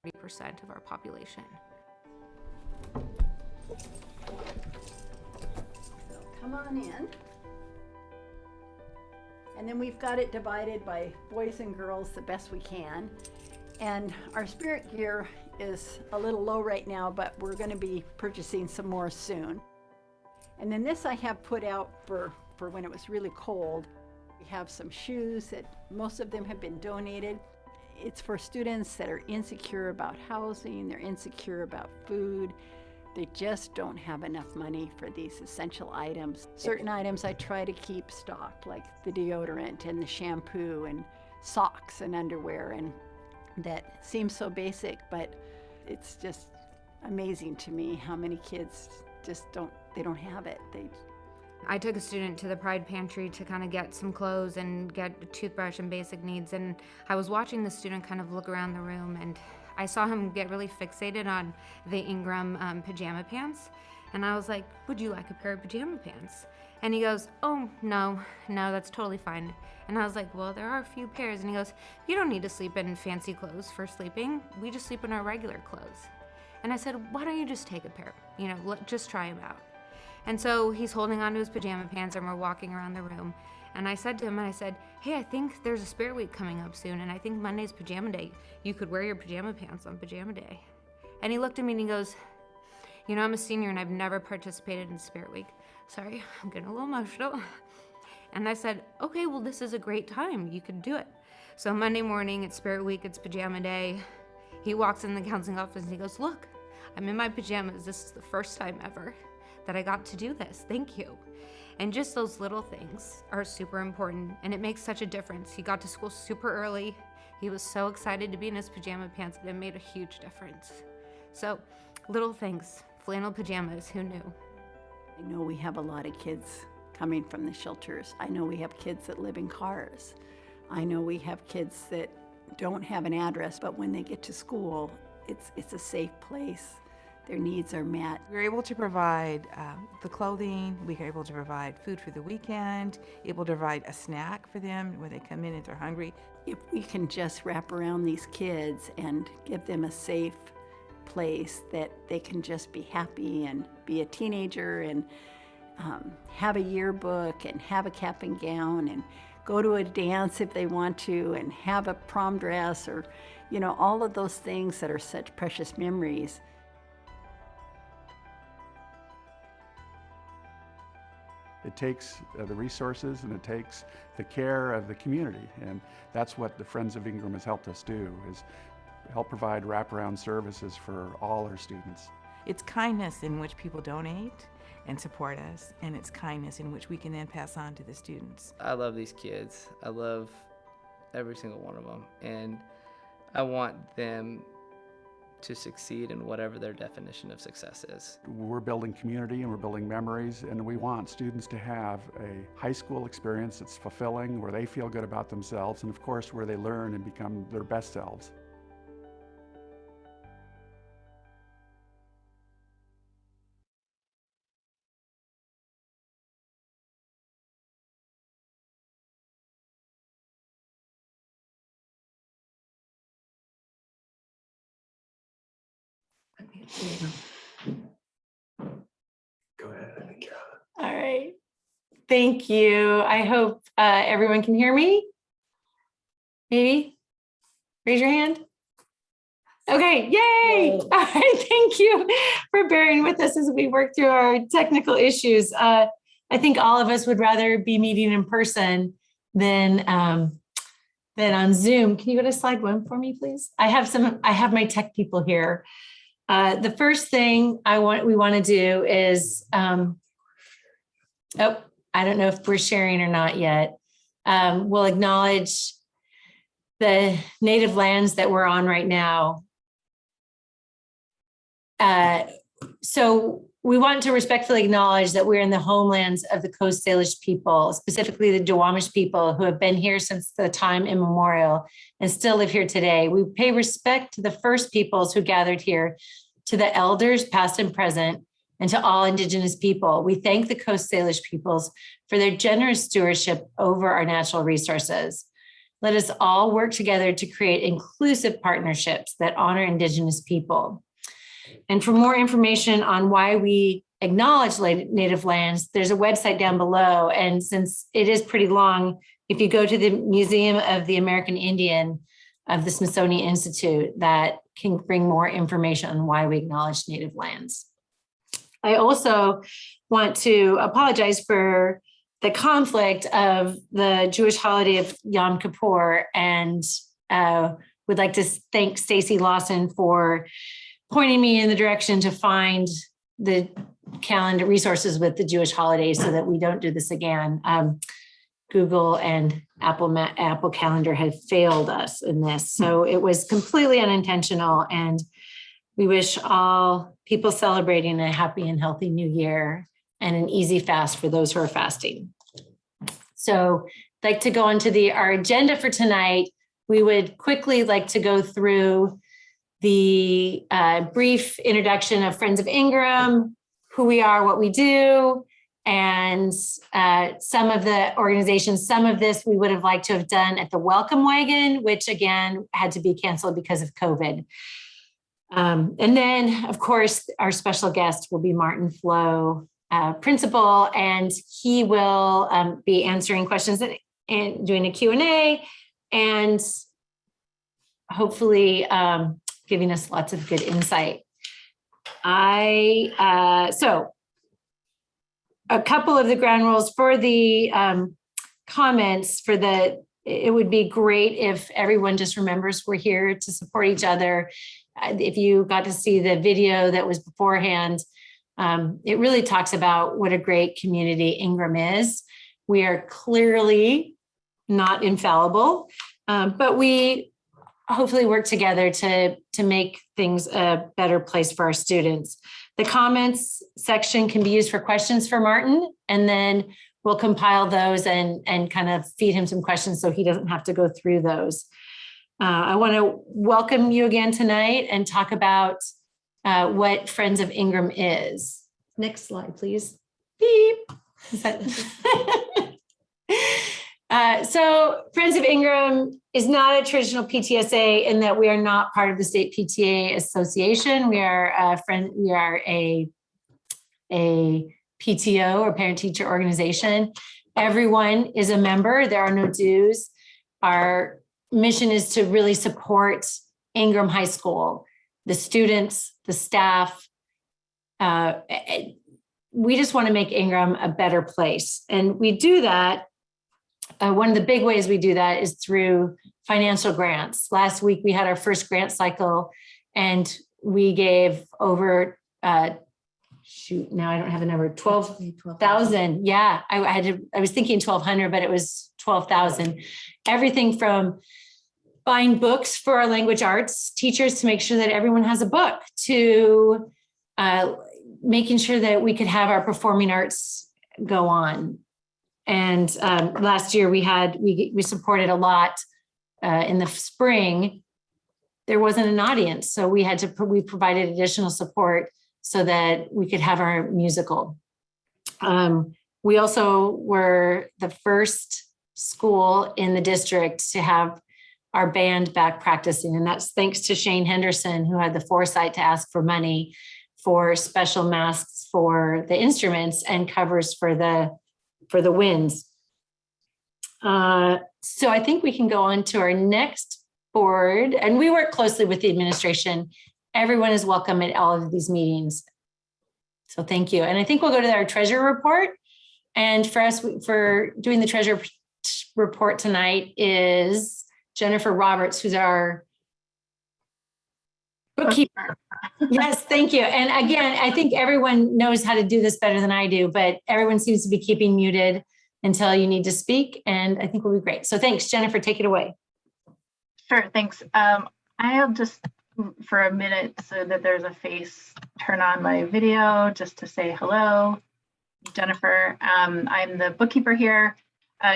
30% of our population. So come on in. And then we've got it divided by boys and girls the best we can. And our spirit gear is a little low right now, but we're going to be purchasing some more soon. And then this I have put out for when it was really cold. We have some shoes that most of them have been donated. It's for students that are insecure about housing, they're insecure about food. They just don't have enough money for these essential items. Certain items I try to keep stocked, like the deodorant and the shampoo and socks and underwear, and that seems so basic, but it's just amazing to me how many kids just don't have it. I took a student to the Pride Pantry to kind of get some clothes and get a toothbrush and basic needs, and I was watching the student kind of look around the room, and I saw him get really fixated on the Ingram pajama pants, and I was like, would you like a pair of pajama pants? And he goes, oh, no, that's totally fine. And I was like, well, there are a few pairs. And he goes, you don't need to sleep in fancy clothes for sleeping. We just sleep in our regular clothes. And I said, why don't you just take a pair? Just try them out. And so he's holding onto his pajama pants and we're walking around the room. And I said to him, hey, I think there's a Spirit Week coming up soon, and I think Monday's pajama day. You could wear your pajama pants on pajama day. And he looked at me and he goes, I'm a senior and I've never participated in Spirit Week. Sorry, I'm getting a little emotional. And I said, okay, well, this is a great time. You could do it. So Monday morning, it's Spirit Week, it's pajama day. He walks in the counseling office and he goes, look, I'm in my pajamas. This is the first time ever that I got to do this. Thank you. And just those little things are super important, and it makes such a difference. He got to school super early. He was so excited to be in his pajama pants, and it made a huge difference. So, little things, flannel pajamas, who knew? I know we have a lot of kids coming from the shelters. I know we have kids that live in cars. I know we have kids that don't have an address, but when they get to school, it's a safe place. Their needs are met. We were able to provide the clothing, we were able to provide food for the weekend, able to provide a snack for them when they come in if they're hungry. If we can just wrap around these kids and give them a safe place that they can just be happy and be a teenager and have a yearbook and have a cap and gown and go to a dance if they want to and have a prom dress, or all of those things that are such precious memories. It takes the resources and it takes the care of the community, and that's what the Friends of Ingram has helped us do, is help provide wraparound services for all our students. It's kindness in which people donate and support us, and it's kindness in which we can then pass on to the students. I love these kids. I love every single one of them, and I want them to succeed in whatever their definition of success is. We're building community and we're building memories, and we want students to have a high school experience that's fulfilling, where they feel good about themselves, and of course where they learn and become their best selves. Go ahead. All right. Thank you. I hope everyone can hear me. Maybe? Raise your hand. Okay, yay! All right, thank you for bearing with us as we work through our technical issues. I think all of us would rather be meeting in person than on Zoom. Can you go to slide 1 for me, please? I have my tech people here. The first thing we want to do is, I don't know if we're sharing or not yet. We'll acknowledge the native lands that we're on right now. So we want to respectfully acknowledge that we're in the homelands of the Coast Salish people, specifically the Duwamish people, who have been here since the time immemorial and still live here today. We pay respect to the first peoples who gathered here, to the elders past and present, and to all Indigenous people. We thank the Coast Salish peoples for their generous stewardship over our natural resources. Let us all work together to create inclusive partnerships that honor Indigenous people. And for more information on why we acknowledge native lands, there's a website down below. And since it is pretty long, if you go to the Museum of the American Indian of the Smithsonian Institute, that can bring more information on why we acknowledge native lands. I also want to apologize for the conflict of the Jewish holiday of Yom Kippur, and would like to thank Stacy Lawson for pointing me in the direction to find the calendar resources with the Jewish holidays so that we don't do this again. Google and Apple Calendar had failed us in this. So it was completely unintentional, and we wish all people celebrating a happy and healthy new year and an easy fast for those who are fasting. So I'd like to go into our agenda for tonight. We would quickly like to go through the brief introduction of Friends of Ingram, who we are, what we do, and some of the organizations. Some of this we would have liked to have done at the Welcome Wagon, which again had to be canceled because of COVID. And then, of course, our special guest will be Martin Flo, principal, and he will be answering questions and doing a Q&A, and hopefully giving us lots of good insight. So a couple of the ground rules for the comments it would be great if everyone just remembers we're here to support each other. If you got to see the video that was beforehand, it really talks about what a great community Ingram is. We are clearly not infallible, but we hopefully work together to make things a better place for our students. The comments section can be used for questions for Martin, and then we'll compile those and kind of feed him some questions so he doesn't have to go through those. I want to welcome you again tonight and talk about what Friends of Ingram is. Next slide, please. Beep. So Friends of Ingram is not a traditional PTSA in that we are not part of the state PTA association. We are a PTO, or parent teacher organization. Everyone is a member. There are no dues. Our mission is to really support Ingram High School, the students, the staff. We just want to make Ingram a better place. And we do that. One of the big ways we do that is through financial grants. Last week, we had our first grant cycle, and we gave over, now I don't have a number, 12,000. Yeah, I was thinking 1,200, but it was 12,000. Everything from buying books for our language arts teachers to make sure that everyone has a book, to making sure that we could have our performing arts go on. And last year we supported a lot. In the spring, there wasn't an audience, so we provided additional support so that we could have our musical. We also were the first school in the district to have our band back practicing, and that's thanks to Shane Henderson, who had the foresight to ask for money for special masks for the instruments and covers for the winds. So I think we can go on to our next board, and we work closely with the administration. Everyone is welcome at all of these meetings. So thank you. And I think we'll go to our treasurer report. And for us, for doing the treasurer report tonight is Jennifer Roberts, who's our bookkeeper. Yes, thank you. And again, I think everyone knows how to do this better than I do, but everyone seems to be keeping muted until you need to speak. And I think we'll be great. So thanks, Jennifer, take it away. Sure, thanks. I'll just, for a minute, so that there's a face, turn on my video just to say hello. Jennifer, I'm the bookkeeper here.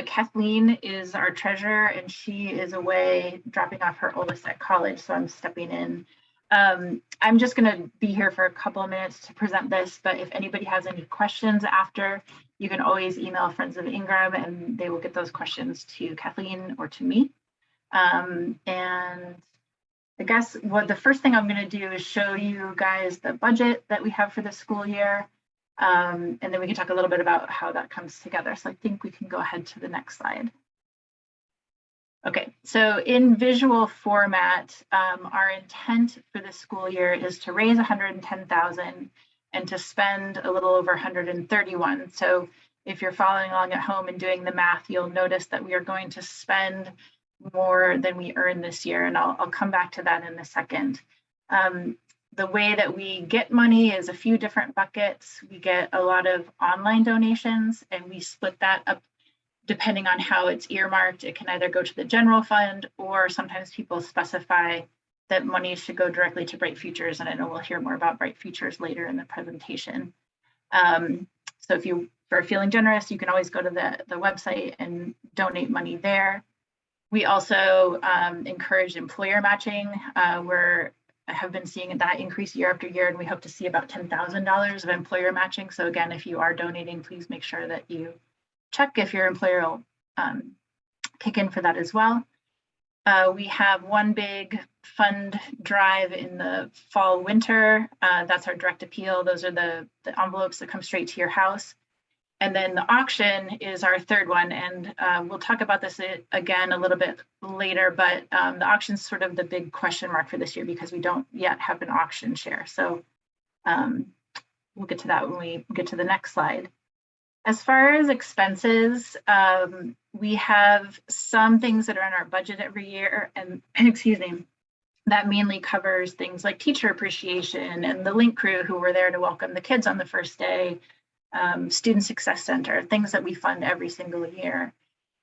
Kathleen is our treasurer, and she is away dropping off her oldest at college, so I'm stepping in. I'm just going to be here for a couple of minutes to present this, but if anybody has any questions after, you can always email Friends of Ingram, and they will get those questions to Kathleen or to me. And I guess what the first thing I'm going to do is show you guys the budget that we have for the school year. And then we can talk a little bit about how that comes together. So I think we can go ahead to the next slide. Okay, so in visual format, our intent for the school year is to raise 110,000 and to spend a little over 131. So if you're following along at home and doing the math, you'll notice that we are going to spend more than we earn this year. And I'll come back to that in a second. The way that we get money is a few different buckets. We get a lot of online donations and we split that up depending on how it's earmarked. It can either go to the general fund or sometimes people specify that money should go directly to Bright Futures. And I know we'll hear more about Bright Futures later in the presentation. So if you are feeling generous, you can always go to the website and donate money there. We also encourage employer matching. We're I have been seeing that increase year after year, and we hope to see about $10,000 of employer matching. So again, if you are donating, please make sure that you check if your employer will kick in for that as well. We have one big fund drive in the fall winter. That's our direct appeal. Those are the envelopes that come straight to your house. And then the auction is our third one. And we'll talk about this again a little bit later, but the auction is sort of the big question mark for this year because we don't yet have an auction share. So we'll get to that when we get to the next slide. As far as expenses, we have some things that are in our budget every year, and excuse me, that mainly covers things like teacher appreciation and the link crew who were there to welcome the kids on the first day, Student Success Center, things that we fund every single year.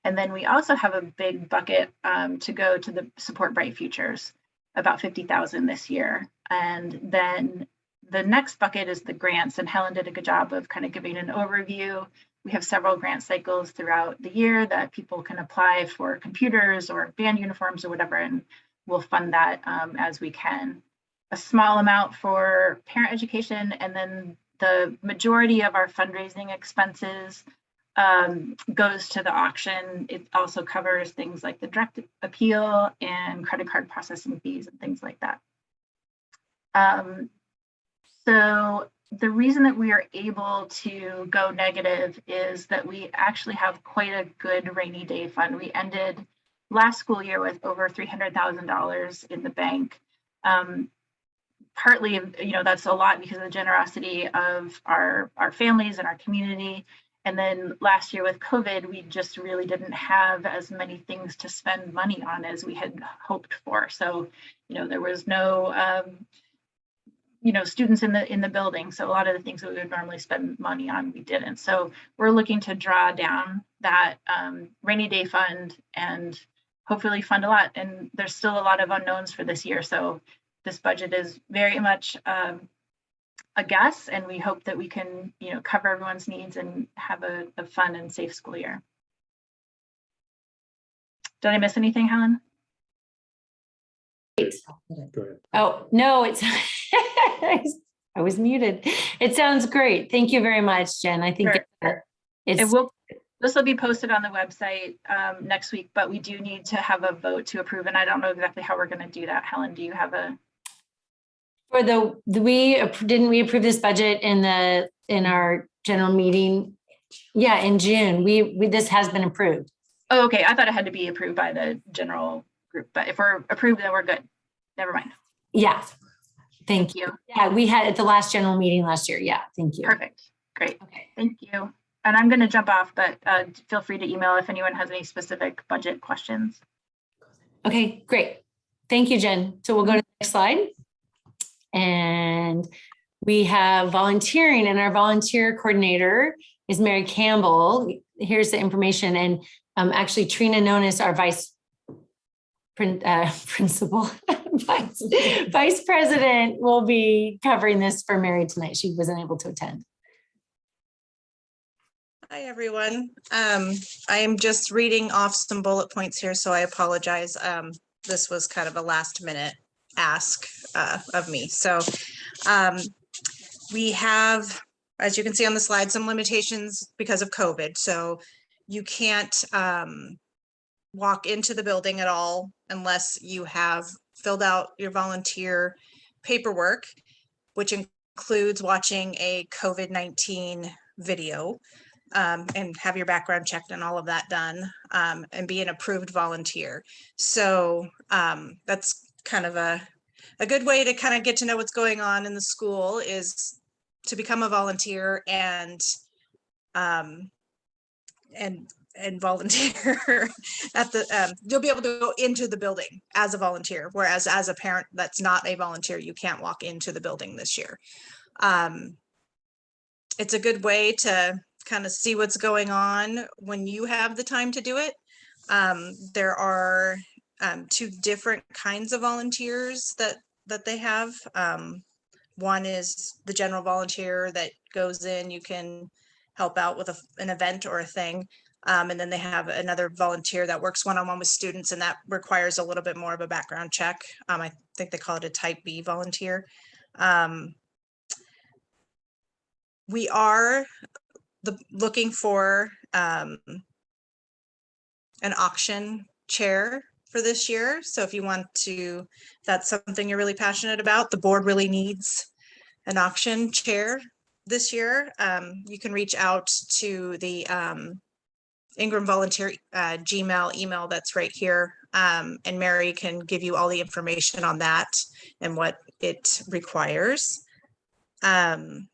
And then we also have a big bucket to go to the support Bright Futures, about 50,000 this year. And then the next bucket is the grants, and Helen did a good job of kind of giving an overview. We have several grant cycles throughout the year that people can apply for computers or band uniforms or whatever, and we'll fund that as we can. A small amount for parent education, and then the majority of our fundraising expenses goes to the auction. It also covers things like the direct appeal and credit card processing fees and things like that. So the reason that we are able to go negative is that we actually have quite a good rainy day fund. We ended last school year with over $300,000 in the bank. Partly, that's a lot because of the generosity of our families and our community. And then last year with COVID, we just really didn't have as many things to spend money on as we had hoped for. So, there was no students in the building. So a lot of the things that we would normally spend money on, we didn't. So we're looking to draw down that rainy day fund and hopefully fund a lot. And there's still a lot of unknowns for this year. So this budget is very much a guess, and we hope that we can, cover everyone's needs and have a fun and safe school year. Did I miss anything, Helen? Go ahead. Oh, no, it's, I was muted. It sounds great. Thank you very much, Jen. I think Sure. This will be posted on the website next week, but we do need to have a vote to approve, and I don't know exactly how we're going to do that. Helen, do you have a? For didn't we approve this budget in our general meeting? Yeah, in June. This has been approved. Oh, okay. I thought it had to be approved by the general group, but if we're approved, then we're good. Never mind. Yeah. Thank you. Yeah, we had at the last general meeting last year. Yeah, thank you. Perfect. Great. Okay. Thank you. And I'm going to jump off, but feel free to email if anyone has any specific budget questions. Okay, great. Thank you, Jen. So we'll go to the next slide. And we have volunteering, and our volunteer coordinator is Mary Campbell. Here's the information. And actually Trina Nonis, our vice president, will be covering this for Mary tonight. She wasn't able to attend. Hi, everyone. I am just reading off some bullet points here, so I apologize. This was kind of a last minute ask of me. So we have, as you can see on the slide, some limitations because of COVID. So you can't walk into the building at all unless you have filled out your volunteer paperwork, which includes watching a COVID-19 video, and have your background checked and all of that done, and be an approved volunteer. So that's kind of a good way to kind of get to know what's going on in the school, is to become a volunteer and volunteer at the you'll be able to go into the building as a volunteer, whereas as a parent that's not a volunteer, you can't walk into the building this year. It's a good way to kind of see what's going on when you have the time to do it. There are 2 different kinds of volunteers that they have. One is the general volunteer that goes in, you can help out with an event or a thing. And then they have another volunteer that works one-on-one with students, and that requires a little bit more of a background check. I think they call it a type B volunteer. We are looking for an auction chair for this year. So if you want to, if that's something you're really passionate about, the board really needs an auction chair this year. You can reach out to the Ingram Volunteer Gmail email that's right here. And Mary can give you all the information on that and what it requires. And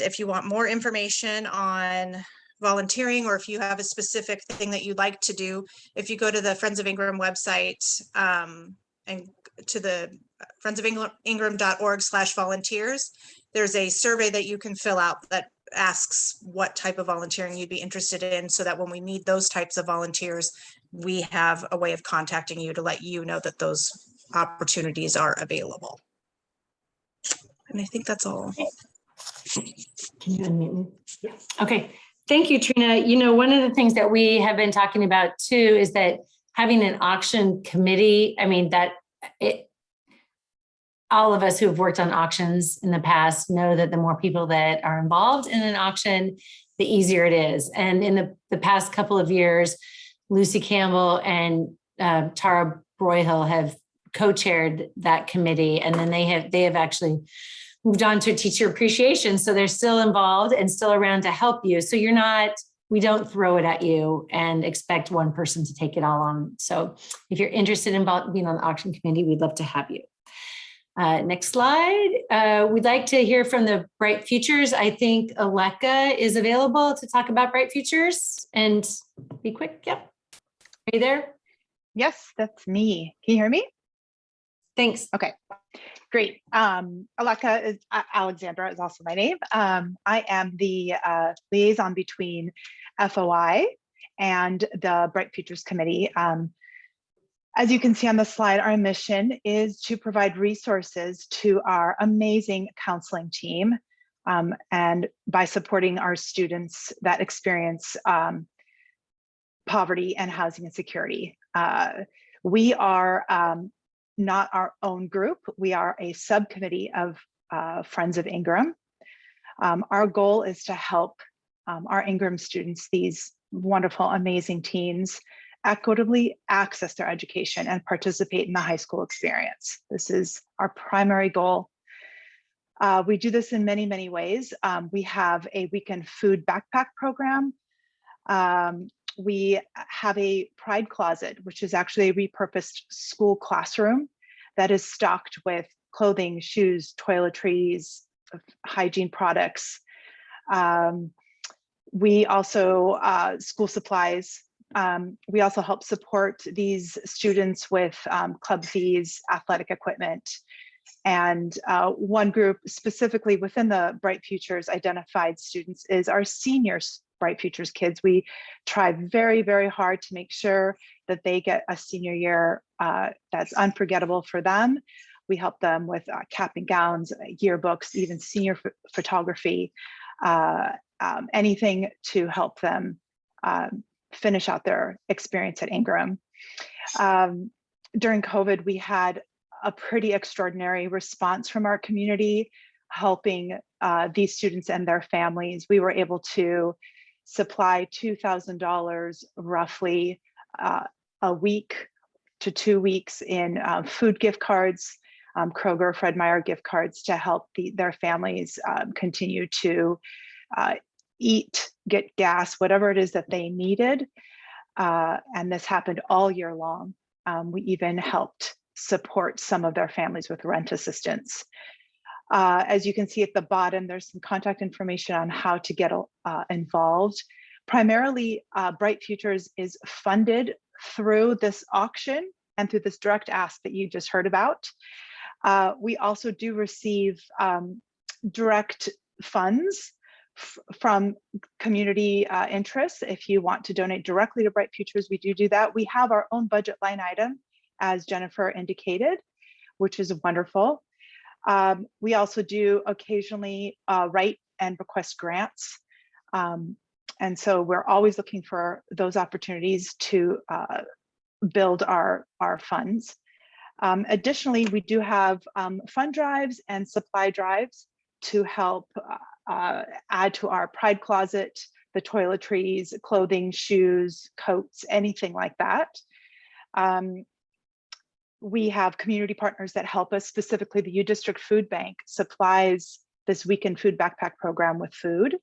if you want more information on volunteering, or if you have a specific thing that you'd like to do, if you go to the Friends of Ingram website and to the friendsofingram.org/volunteers, there's a survey that you can fill out that asks what type of volunteering you'd be interested in, so that when we need those types of volunteers, we have a way of contacting you to let you know that those opportunities are available. And I think that's all. Can you unmute me? Yeah. Okay. Thank you, Trina. You know, one of the things that we have been talking about too is that having an auction committee, I mean, all of us who have worked on auctions in the past know that the more people that are involved in an auction, the easier it is. And in the past couple of years, Lucy Campbell and Tara Broyhill have co-chaired that committee. And then they have actually moved on to teacher appreciation. So they're still involved and still around to help you. So we don't throw it at you and expect one person to take it all on. So if you're interested in being on the auction committee, we'd love to have you. Next slide. We'd like to hear from the Bright Futures. I think Aleka is available to talk about Bright Futures, and be quick. Yep. Are you there? Yes, that's me. Can you hear me? Thanks. Okay, great. Aleka is Alexandra is also my name. I am the liaison between FOI and the Bright Futures Committee. As you can see on the slide, our mission is to provide resources to our amazing counseling team, and by supporting our students that experience poverty and housing insecurity. We are not our own group. We are a subcommittee of Friends of Ingram. Our goal is to help our Ingram students, these wonderful, amazing teens, equitably access their education and participate in the high school experience. This is our primary goal. We do this in many, many ways. We have a weekend food backpack program. We have a Pride Closet, which is actually a repurposed school classroom that is stocked with clothing, shoes, toiletries, hygiene products. We also, school supplies. We also help support these students with club fees, athletic equipment. And one group specifically within the Bright Futures identified students is our seniors Bright Futures kids. We try very, very hard to make sure that they get a senior year that's unforgettable for them. We help them with cap and gowns, yearbooks, even senior photography, anything to help them finish out their experience at Ingram. During COVID, we had a pretty extraordinary response from our community, helping these students and their families. We were able to supply $2,000 roughly a week to 2 weeks in food gift cards, Kroger, Fred Meyer gift cards to help their families continue to eat, get gas, whatever it is that they needed. And this happened all year long. We even helped support some of their families with rent assistance. As you can see at the bottom, there's some contact information on how to get involved. Primarily, Bright Futures is funded through this auction and through this direct ask that you just heard about. We also do receive direct funds from community interests. If you want to donate directly to Bright Futures, we do that. We have our own budget line item, as Jennifer indicated, which is wonderful. We also do occasionally write and request grants. And so we're always looking for those opportunities to build our funds. Additionally, we do have fund drives and supply drives to help add to our Pride closet, the toiletries, clothing, shoes, coats, anything like that. We have community partners that help us, specifically the U District Food Bank supplies this weekend food backpack program with food.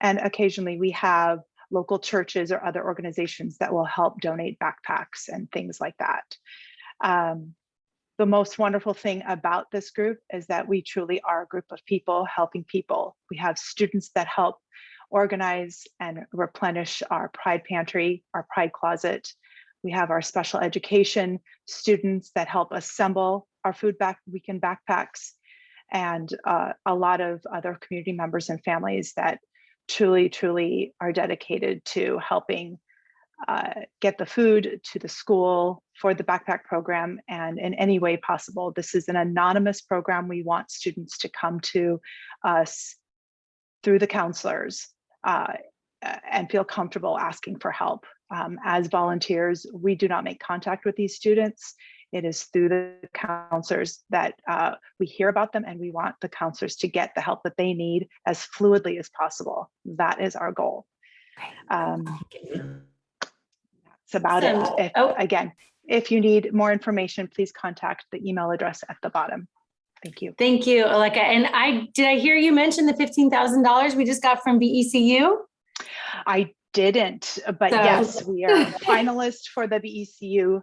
And occasionally we have local churches or other organizations that will help donate backpacks and things like that. The most wonderful thing about this group is that we truly are a group of people helping people. We have students that help organize and replenish our Pride pantry, our Pride closet. We have our special education students that help assemble our weekend backpacks, and a lot of other community members and families that truly are dedicated to helping get the food to the school for the backpack program, and in any way possible. This is an anonymous program. We want students to come to us through the counselors and feel comfortable asking for help. As volunteers, we do not make contact with these students. It is through the counselors that we hear about them, and we want the counselors to get the help that they need as fluidly as possible. That is our goal. That's about it. Again, if you need more information, please contact the email address at the bottom. Thank you. Thank you, Aleka. And did I hear you mention the $15,000 we just got from BECU? I didn't, but yes, we are finalists for the BECU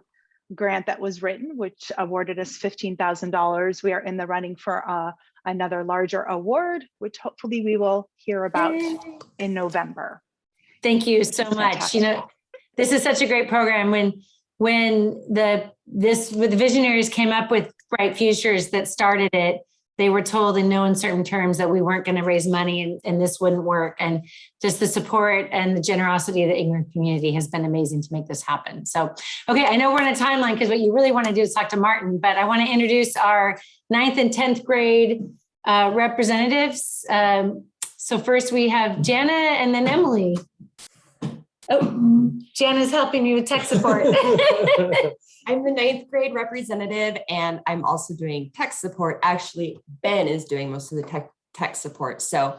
grant that was written, which awarded us $15,000. We are in the running for another larger award, which hopefully we will hear about in November. Thank you so much. You know, this is such a great program. When the visionaries came up with Bright Futures that started it, they were told in no uncertain terms that we weren't going to raise money and this wouldn't work. And just the support and the generosity of the Ingram community has been amazing to make this happen. So, okay, I know we're on a timeline because what you really want to do is talk to Martin, but I want to introduce our 9th and 10th grade representatives. So first we have Jana and then Emily. Oh, Jana's helping me with tech support. I'm the 9th grade representative, and I'm also doing tech support. Actually, Ben is doing most of the tech support. So,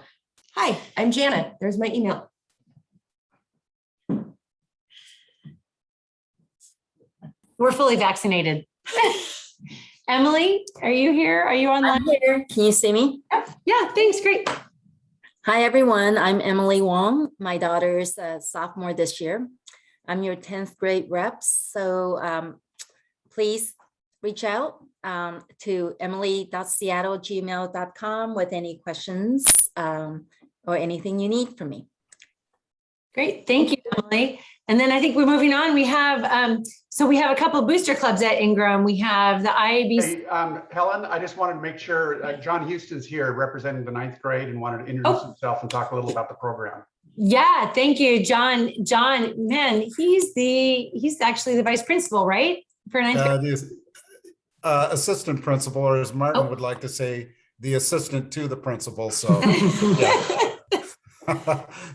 hi, I'm Janet. There's my email. We're fully vaccinated. Emily, are you here? Are you online? I'm here. Can you see me? Yeah, thanks. Great. Hi, everyone. I'm Emily Wong. My daughter's a sophomore this year. I'm your 10th grade reps. So please reach out to emily.seattle@gmail.com with any questions or anything you need from me. Great. Thank you, Emily. And then I think we're moving on. We have, so we have a couple of booster clubs at Ingram. We have the IABC. Hey, Helen, I just wanted to make sure John Houston's here representing the 9th grade and wanted to introduce himself and talk a little about the program. Yeah, thank you, John. John, man, he's actually the vice principal, right? For 9th grade? The assistant principal, or as Martin would like to say, the assistant to the principal. So, yeah.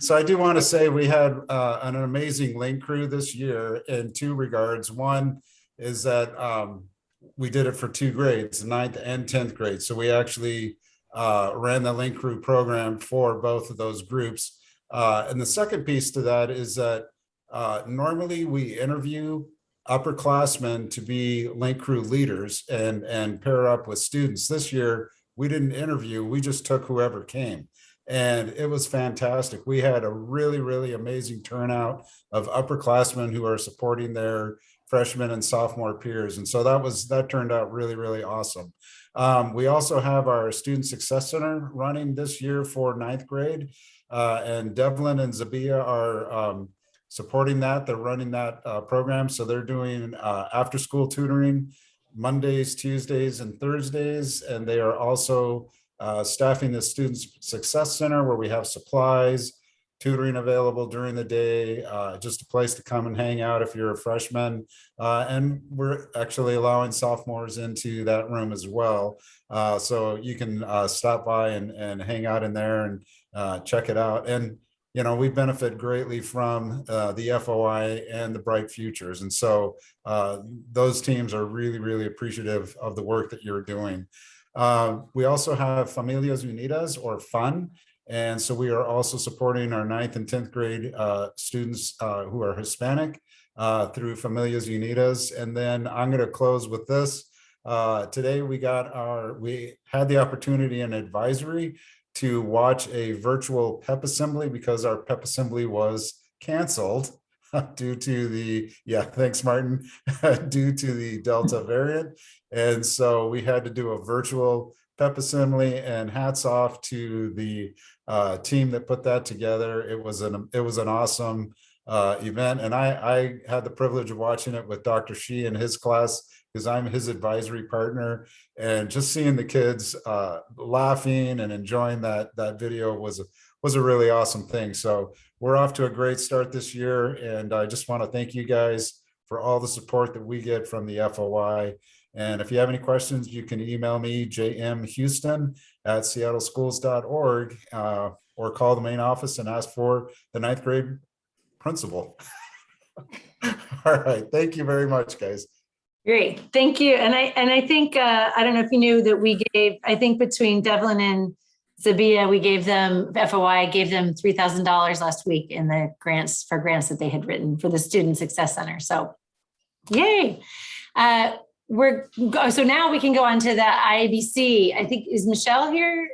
So I do want to say we had an amazing link crew this year in 2 regards. One is that we did it for 2 grades, 9th and 10th grade. So we actually ran the link crew program for both of those groups. And the second piece to that is that normally we interview upperclassmen to be link crew leaders and pair up with students. This year, we didn't interview, we just took whoever came. And it was fantastic. We had a really, really amazing turnout of upperclassmen who are supporting their freshman and sophomore peers. And so that turned out really, really awesome. We also have our Student Success Center running this year for 9th grade. And Devlin and Zabia are supporting that. They're running that program. So they're doing after school tutoring Mondays, Tuesdays, and Thursdays. And they are also staffing the Student Success Center where we have supplies, tutoring available during the day, just a place to come and hang out if you're a freshman. And we're actually allowing sophomores into that room as well. So you can stop by and hang out in there and check it out. And, you know, we benefit greatly from the FOI and the Bright Futures. And so those teams are really, really appreciative of the work that you're doing. We also have Familias Unidas, or FUN. And so we are also supporting our 9th and 10th grade students who are Hispanic through Familias Unidas. And then I'm going to close with this. Today we had the opportunity in advisory to watch a virtual PEP assembly because our PEP assembly was canceled due to the, thanks Martin, due to the Delta variant. And so we had to do a virtual PEP assembly, and hats off to the team that put that together. It was an awesome event, and I had the privilege of watching it with Dr. Shi and his class because I'm his advisory partner, and just seeing the kids laughing and enjoying that video was a really awesome thing. So we're off to a great start this year, and I just want to thank you guys for all the support that we get from the FOI. And if you have any questions, you can email me, jmhouston@seattleschools.org, or call the main office and ask for the 9th grade principal. All right. Thank you very much, guys. Great. Thank you. And I think, I don't know if you knew that we gave, I think between Devlin and Zabia, we gave them, FOI gave them $3,000 last week in the grants that they had written for the Student Success Center. So yay. So now we can go on to the IABC. I think, is Michelle here?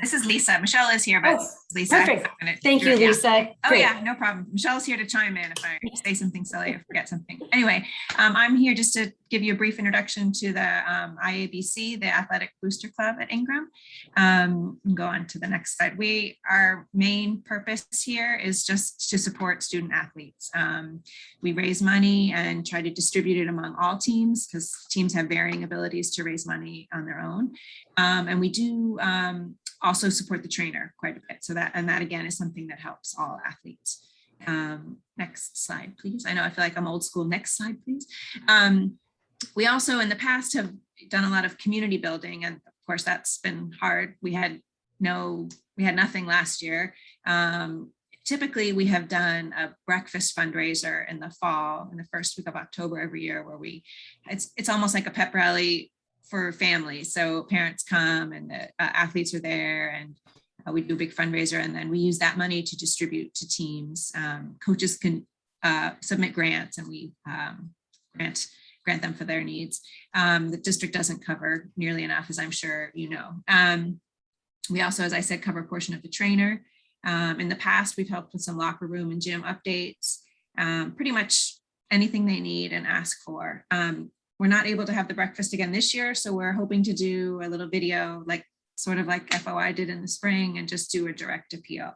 This is Lisa. Michelle is here, but Lisa. Perfect. Thank you, Lisa. Oh Great. yeah, no problem. Michelle's here to chime in if I say something silly or forget something. Anyway, I'm here just to give you a brief introduction to the IABC, the Athletic Booster Club at Ingram. Go on to the next slide. Our main purpose here is just to support student athletes. We raise money and try to distribute it among all teams because teams have varying abilities to raise money on their own. And we do also support the trainer quite a bit. So that again is something that helps all athletes. Next slide, please. I know I feel like I'm old school. Next slide, please. We also in the past have done a lot of community building, and of course that's been hard. We had nothing last year. Typically we have done a breakfast fundraiser in the fall, in the first week of October every year, where it's almost like a pep rally for families. So parents come and the athletes are there, and we do a big fundraiser, and then we use that money to distribute to teams. Coaches can submit grants, and we grant them for their needs. The district doesn't cover nearly enough, as I'm sure you know. We also, as I said, cover a portion of the trainer. In the past, we've helped with some locker room and gym updates, pretty much anything they need and ask for. We're not able to have the breakfast again this year, so we're hoping to do a little video, sort of like FOI did in the spring, and just do a direct appeal.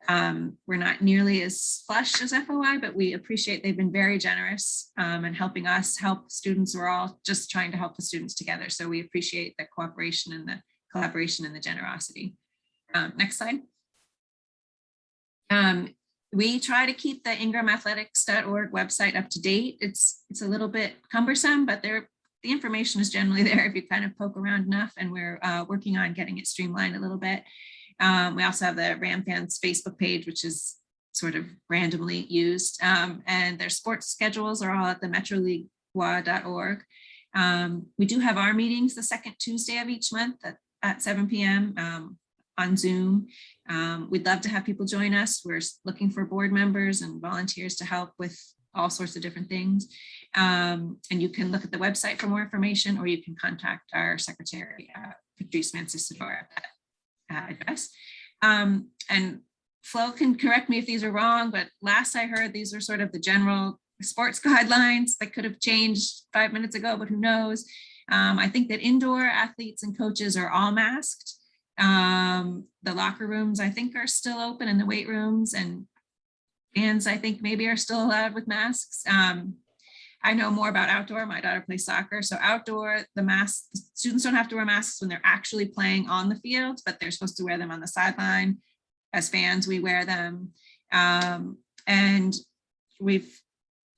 We're not nearly as flush as FOI, but we appreciate they've been very generous in helping us help students. We're all just trying to help the students together. So we appreciate the cooperation and the collaboration and the generosity. Next slide. We try to keep the ingramathletics.org website up to date. It's a little bit cumbersome, but the information is generally there if you kind of poke around enough, and we're working on getting it streamlined a little bit. We also have the Ram Fans Facebook page, which is sort of randomly used, and their sports schedules are all at the metroleaguewa.org. We do have our meetings the second Tuesday of each month at 7 p.m. on Zoom. We'd love to have people join us. We're looking for board members and volunteers to help with all sorts of different things. And you can look at the website for more information, or you can contact our secretary, Patrice Mancisador, at that address. And Flo can correct me if these are wrong, but last I heard, these are sort of the general sports guidelines that could have changed 5 minutes ago, but who knows? I think that indoor athletes and coaches are all masked. The locker rooms, I think, are still open, and the weight rooms and fans, I think, maybe are still allowed with masks. I know more about outdoor. My daughter plays soccer. So outdoor, the students don't have to wear masks when they're actually playing on the field, but they're supposed to wear them on the sideline. As fans, we wear them. And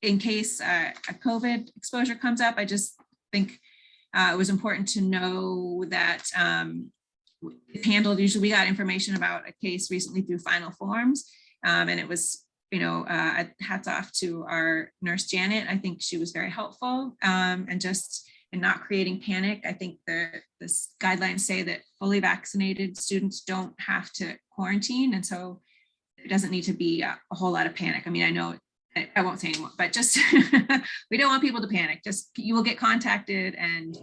in case a COVID exposure comes up, I just think it was important to know that it's handled. Usually we got information about a case recently through Final Forms. And it was, hats off to our nurse, Janet. I think she was very helpful and just in not creating panic. I think the guidelines say that fully vaccinated students don't have to quarantine. And so there doesn't need to be a whole lot of panic. I mean, I know I won't say anymore, but just we don't want people to panic. Just you will get contacted, and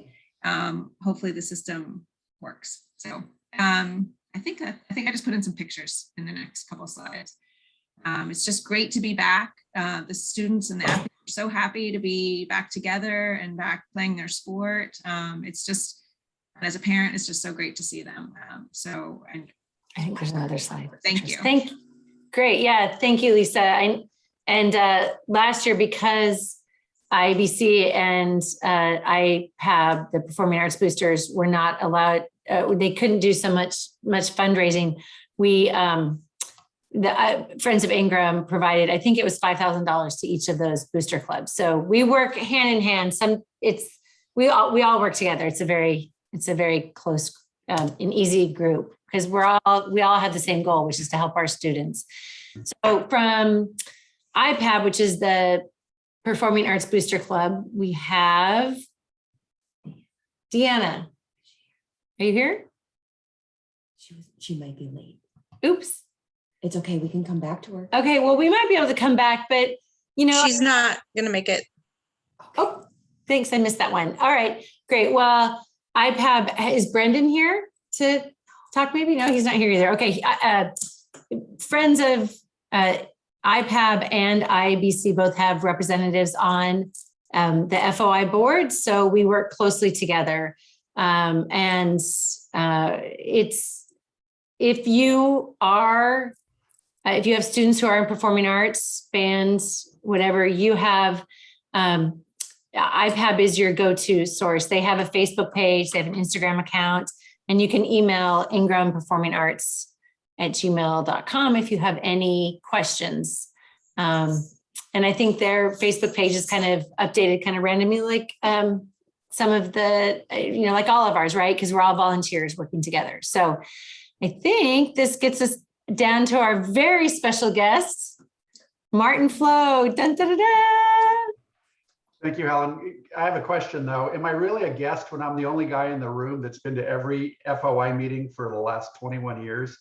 hopefully the system works. So I think I just put in some pictures in the next couple of slides. It's just great to be back. The students and the athletes are so happy to be back together and back playing their sport. It's just, as a parent, it's just so great to see them. And I think there's another slide. Thank you. Great. Yeah. Thank you, Lisa. Last year, because IABC and IPAB, the Performing Arts Boosters, were not allowed, they couldn't do so much fundraising. We, the Friends of Ingram provided, I think it was $5,000 to each of those booster clubs. So we work hand in hand. We all work together. It's a very close and easy group, because we all have the same goal, which is to help our students. So from IPAB, which is the Performing Arts Booster Club, we have Deanna. Are you here? She might be late. Oops. It's okay. We can come back to her. Okay. Well, we might be able to come back, but she's not going to make it. Oh, thanks. I missed that one. All right, great. Well, IPAB, is Brendan here to talk maybe? No, he's not here either. Okay. Friends of IPAB and IABC both have representatives on the FOI board. So we work closely together. If you have students who are in performing arts, bands, whatever, you have, IPAB is your go-to source. They have a Facebook page, they have an Instagram account, and you can email ingramperformingarts@gmail.com if you have any questions. And I think their Facebook page is kind of updated kind of randomly, like some of the, like all of ours, right? Because we're all volunteers working together. So I think this gets us down to our very special guest, Martin Flo. Dun, dun, dun, dun. Thank you, Helen. I have a question though. Am I really a guest when I'm the only guy in the room that's been to every FOI meeting for the last 21 years?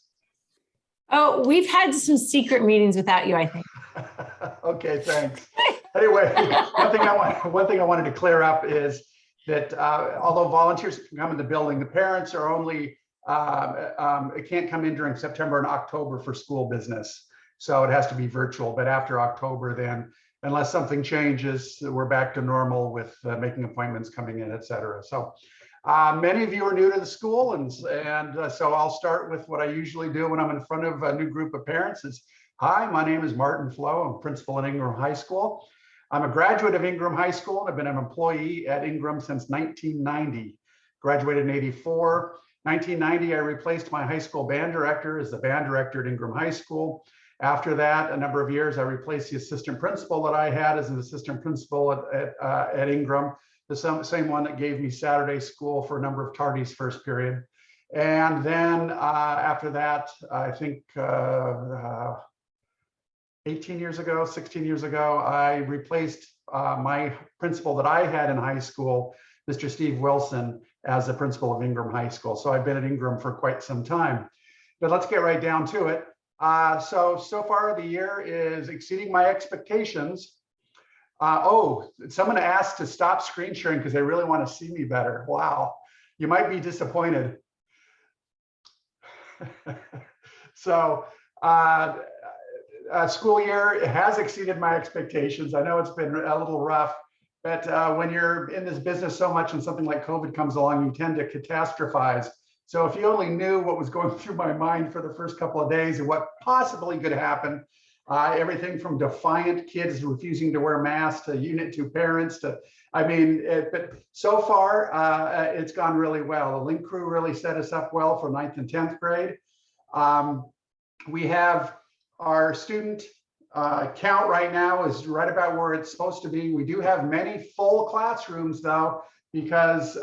Oh, we've had some secret meetings without you, I think. Okay, thanks. Anyway, one thing I wanted to clear up is that although volunteers can come in the building, the parents are only, it can't come in during September and October for school business. So it has to be virtual, but after October, then unless something changes, we're back to normal with making appointments, coming in, et cetera. So many of you are new to the school, and so I'll start with what I usually do when I'm in front of a new group of parents is, hi, my name is Martin Flo. I'm principal at Ingram High School. I'm a graduate of Ingram High School, and I've been an employee at Ingram since 1990. Graduated in '84. 1990, I replaced my high school band director as the band director at Ingram High School. After that, a number of years, I replaced the assistant principal that I had as an assistant principal at Ingram, the same one that gave me Saturday school for a number of tardies first period. And then after that, I think 16 years ago, I replaced my principal that I had in high school, Mr. Steve Wilson, as the principal of Ingram High School. So I've been at Ingram for quite some time. but let's get right down to it. So far the year is exceeding my expectations. Someone asked to stop screen sharing because they really want to see me better. Wow, you might be disappointed. So school year has exceeded my expectations. I know it's been a little rough, but when you're in this business so much and something like COVID comes along, you tend to catastrophize. So if you only knew what was going through my mind for the first couple of days and what possibly could happen, everything from defiant kids refusing to wear masks to Unit 2 parents to, but so far it's gone really well. The link crew really set us up well for 9th and 10th grade. We have our student count right now is right about where it's supposed to be. We do have many full classrooms though, because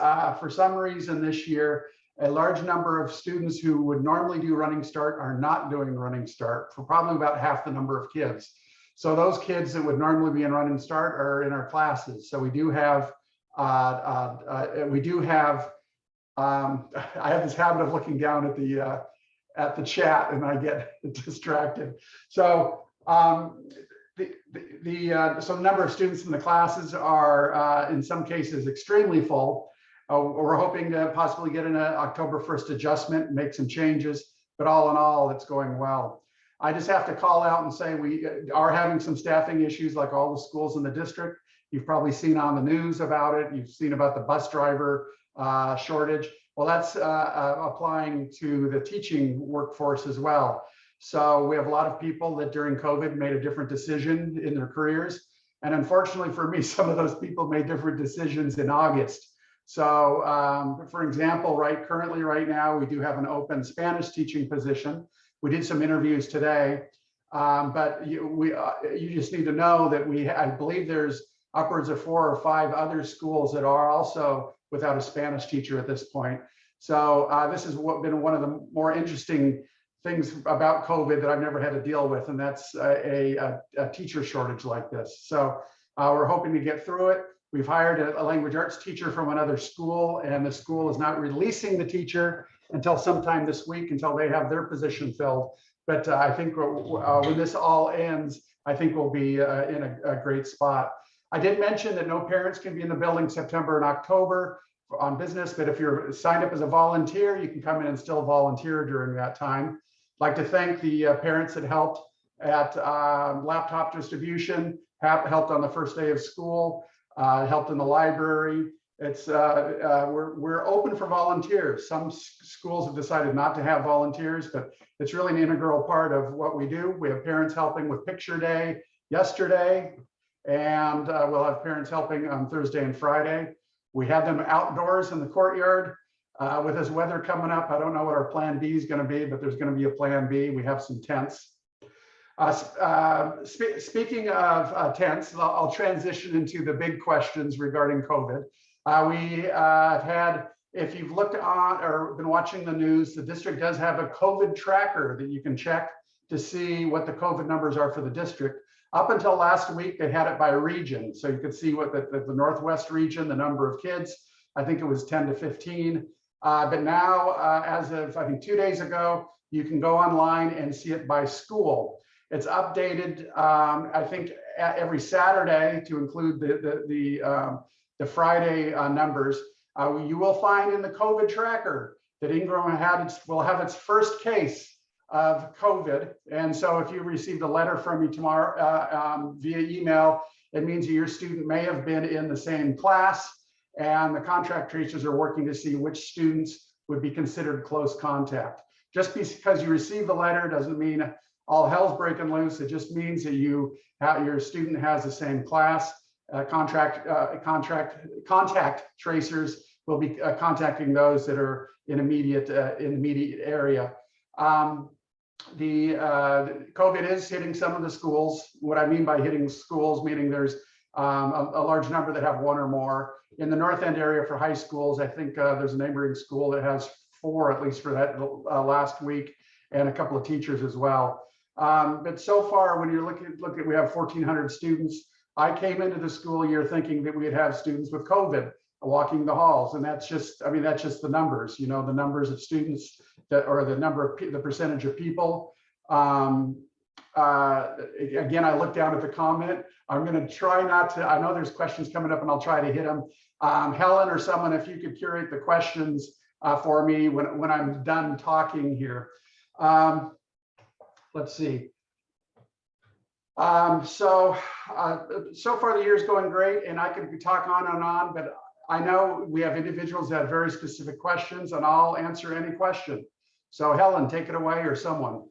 for some reason this year, a large number of students who would normally do Running Start are not doing Running Start for probably about half the number of kids. So those kids that would normally be in Running Start are in our classes. So we do have, I have this habit of looking down at the chat and I get distracted. So so the number of students in the classes are in some cases extremely full. We're hoping to possibly get an October 1st adjustment, make some changes, but all in all, it's going well. I just have to call out and say we are having some staffing issues like all the schools in the district. You've probably seen on the news about it. You've seen about the bus driver shortage. Well, that's applying to the teaching workforce as well. So we have a lot of people that during COVID made a different decision in their careers. And unfortunately for me, some of those people made different decisions in August. So for example, currently right now, we do have an open Spanish teaching position. We did some interviews today, but you just need to know that I believe there's upwards of 4 or 5 other schools that are also without a Spanish teacher at this point. So this has been one of the more interesting things about COVID that I've never had to deal with, and that's a teacher shortage like this. So we're hoping to get through it. We've hired a language arts teacher from another school, and the school is not releasing the teacher until sometime this week, until they have their position filled. But I think when this all ends, I think we'll be in a great spot. I did mention that no parents can be in the building September and October on business, but if you're signed up as a volunteer, you can come in and still volunteer during that time. I'd like to thank the parents that helped at laptop distribution, helped on the first day of school, helped in the library. It's we're open for volunteers. Some schools have decided not to have volunteers, but it's really an integral part of what we do. We have parents helping with picture day yesterday, and we'll have parents helping on Thursday and Friday. We had them outdoors in the courtyard. With this weather coming up, I don't know what our plan B is going to be, but there's going to be a plan B. We have some tents. Speaking of tents, I'll transition into the big questions regarding COVID. We have had, if you've looked on or been watching the news, the district does have a COVID tracker that you can check to see what the COVID numbers are for the district. Up until last week, they had it by region. So you could see what the Northwest region, the number of kids, I think it was 10 to 15. But now, as of, I think 2 days ago, you can go online and see it by school. It's updated, I think, every Saturday to include the Friday numbers. You will find in the COVID tracker that Ingram will have its first case of COVID. And so if you received a letter from me tomorrow via email, it means that your student may have been in the same class, and the contact tracers are working to see which students would be considered close contact. Just because you received the letter doesn't mean all hell's breaking loose. It just means that your student has the same class. Contact tracers will be contacting those that are in immediate area. The COVID is hitting some of the schools. What I mean by hitting schools, meaning there's a large number that have 1 or more. In the North End area for high schools, I think there's a neighboring school that has 4, at least for that last week, and a couple of teachers as well. But so far, when you're looking, we have 1,400 students. I came into the school year thinking that we'd have students with COVID walking the halls, and that's just the numbers. You know, the numbers of students or the number of the percentage of people. Again, I looked down at the comment. I'm going to try not to. I know there's questions coming up, and I'll try to hit them. Helen or someone, if you could curate the questions for me when I'm done talking here. Let's see. So far the year's going great, and I could talk on and on, but I know we have individuals that have very specific questions, and I'll answer any question. So Helen, take it away, or someone.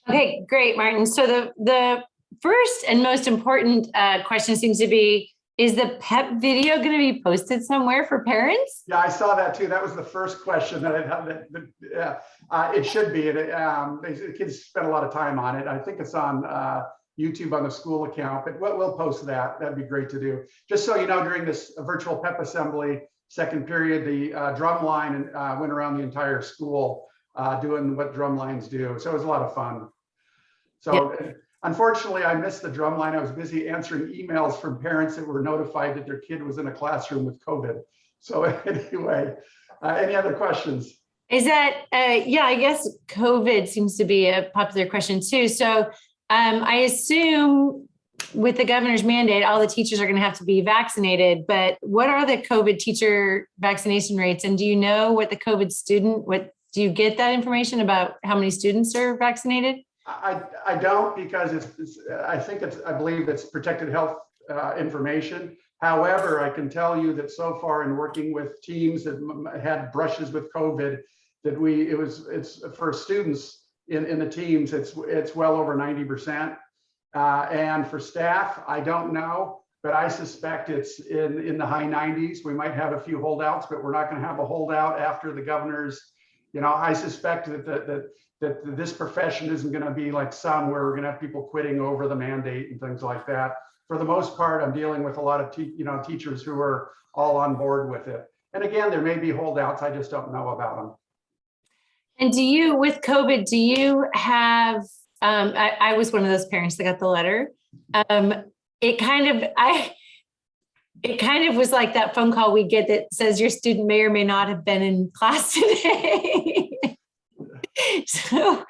Okay, great, Martin. So the first and most important question seems to be, is the PEP video going to be posted somewhere for parents? Yeah, I saw that too. That was the first question that it should be. The kids spent a lot of time on it. I think it's on YouTube on the school account, but we'll post that. That'd be great to do. Just so you know, during this virtual PEP assembly, second period, the drum line went around the entire school doing what drum lines do. So it was a lot of fun. So yeah. Unfortunately, I missed the drum line. I was busy answering emails from parents that were notified that their kid was in a classroom with COVID. So anyway, any other questions? Is that, yeah, I guess COVID seems to be a popular question too. So I assume with the governor's mandate, all the teachers are going to have to be vaccinated, but what are the COVID teacher vaccination rates? And do you know what the COVID student, do you get that information about how many students are vaccinated? I don't, because I believe it's protected health information. However, I can tell you that so far in working with teams that had brushes with COVID, that it's for students in the teams, it's well over 90%. And for staff, I don't know, but I suspect it's in the high 90s. We might have a few holdouts, but we're not going to have a holdout after the governor's. I suspect that this profession isn't going to be like some where we're going to have people quitting over the mandate and things like that. For the most part, I'm dealing with a lot of teachers who are all on board with it. And again, there may be holdouts. I just don't know about them. And with COVID, do you have, I was one of those parents that got the letter. It kind of was like that phone call we get that says your student may or may not have been in class today. So